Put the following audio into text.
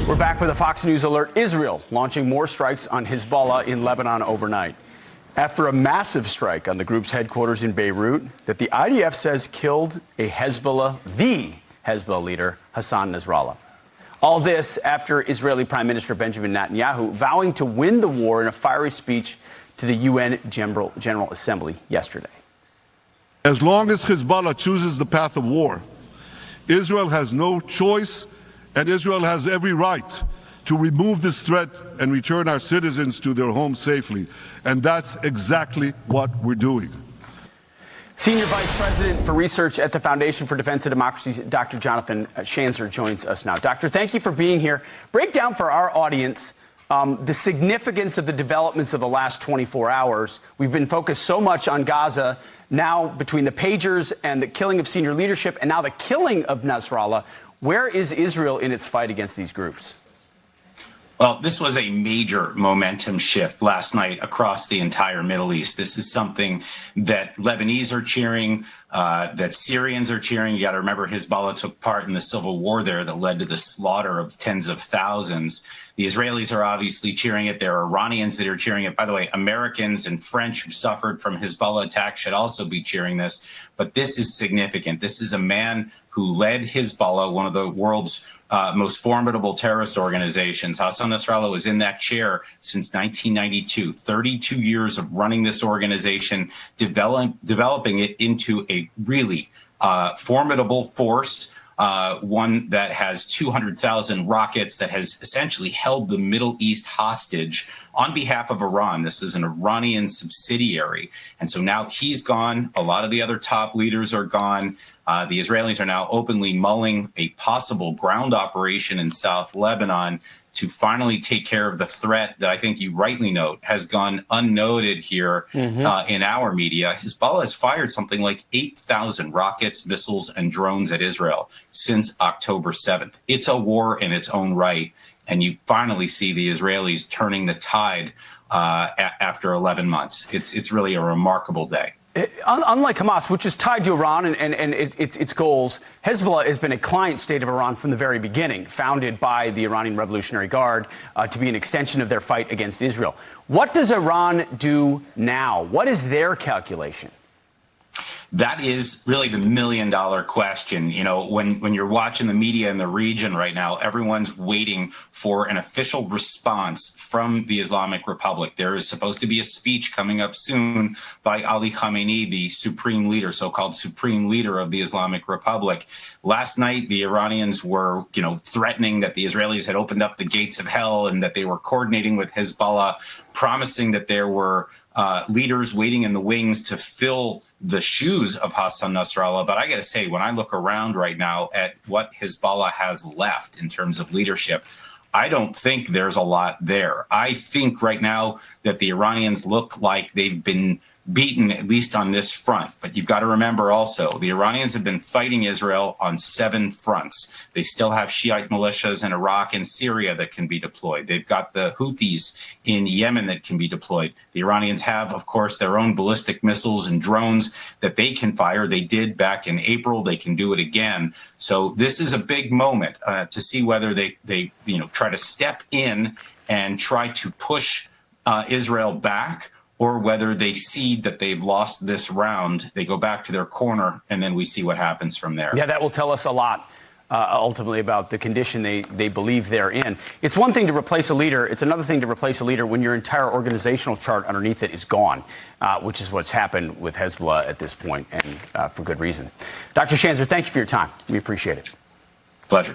We're back with a Fox News alert. Israel launching more strikes on Hezbollah in Lebanon overnight. After a massive strike on the group's headquarters in Beirut that the IDF says killed the Hezbollah leader, Hassan Nasrallah. All this after Israeli Prime Minister Benjamin Netanyahu vowing to win the war in a fiery speech to the UN General Assembly yesterday. As long as Hezbollah chooses the path of war, Israel has no choice, and Israel has every right to remove this threat and return our citizens to their homes safely. And that's exactly what we're doing. Senior Vice President for Research at the Foundation for Defense of Democracy, Dr. Jonathan Schanzer, joins us now. Doctor, thank you for being here. Break down for our audience the significance of the developments of the last 24 hours. We've been focused so much on Gaza, now between the pagers and the killing of senior leadership and now the killing of Nasrallah. Where is Israel in its fight against these groups? Well, this was a major momentum shift last night across the entire Middle East. This is something that Lebanese are cheering, that Syrians are cheering. You got to remember Hezbollah took part in the civil war there that led to the slaughter of tens of thousands. The Israelis are obviously cheering it. There are Iranians that are cheering it. By the way, Americans and French who suffered from Hezbollah attacks should also be cheering this. But this is significant. This is a man who led Hezbollah, one of the world's most formidable terrorist organizations. Hassan Nasrallah was in that chair since 1992, 32 years of running this organization, developing it into a really formidable force, one that has 200,000 rockets, that has essentially held the Middle East hostage on behalf of Iran. This is an Iranian subsidiary. And so now he's gone. A lot of the other top leaders are gone. The Israelis are now openly mulling a possible ground operation in South Lebanon to finally take care of the threat that I think you rightly note has gone unnoted here in our media. Hezbollah has fired something like 8,000 rockets, missiles, and drones at Israel since October 7th. It's a war in its own right. And you finally see the Israelis turning the tide after 11 months. It's really a remarkable day. Unlike Hamas, which is tied to Iran and its goals, Hezbollah has been a client state of Iran from the very beginning, founded by the Iranian Revolutionary Guard to be an extension of their fight against Israel. What does Iran do now? What is their calculation? That is really the million-dollar question. You know, when you're watching the media in the region right now, everyone's waiting for an official response from the Islamic Republic. There is supposed to be a speech coming up soon by Ali Khamenei, the supreme leader, so-called supreme leader of the Islamic Republic. Last night, the Iranians were, threatening that the Israelis had opened up the gates of hell and that they were coordinating with Hezbollah, promising that there were leaders waiting in the wings to fill the shoes of Hassan Nasrallah. But I got to say, when I look around right now at what Hezbollah has left in terms of leadership, I don't think there's a lot there. I think right now that the Iranians look like they've been beaten, at least on this front. But you've got to remember also, the Iranians have been fighting Israel on 7 fronts. They still have Shiite militias in Iraq and Syria that can be deployed. They've got the Houthis in Yemen that can be deployed. The Iranians have, of course, their own ballistic missiles and drones that they can fire. They did back in April. They can do it again. So this is a big moment to see whether they try to step in and try to push Israel back, or whether they see that they've lost this round, they go back to their corner, and then we see what happens from there. Yeah, that will tell us a lot, ultimately, about the condition they believe they're in. It's one thing to replace a leader. It's another thing to replace a leader when your entire organizational chart underneath it is gone, which is what's happened with Hezbollah at this point, and for good reason. Dr. Schanzer, thank you for your time. We appreciate it. Pleasure.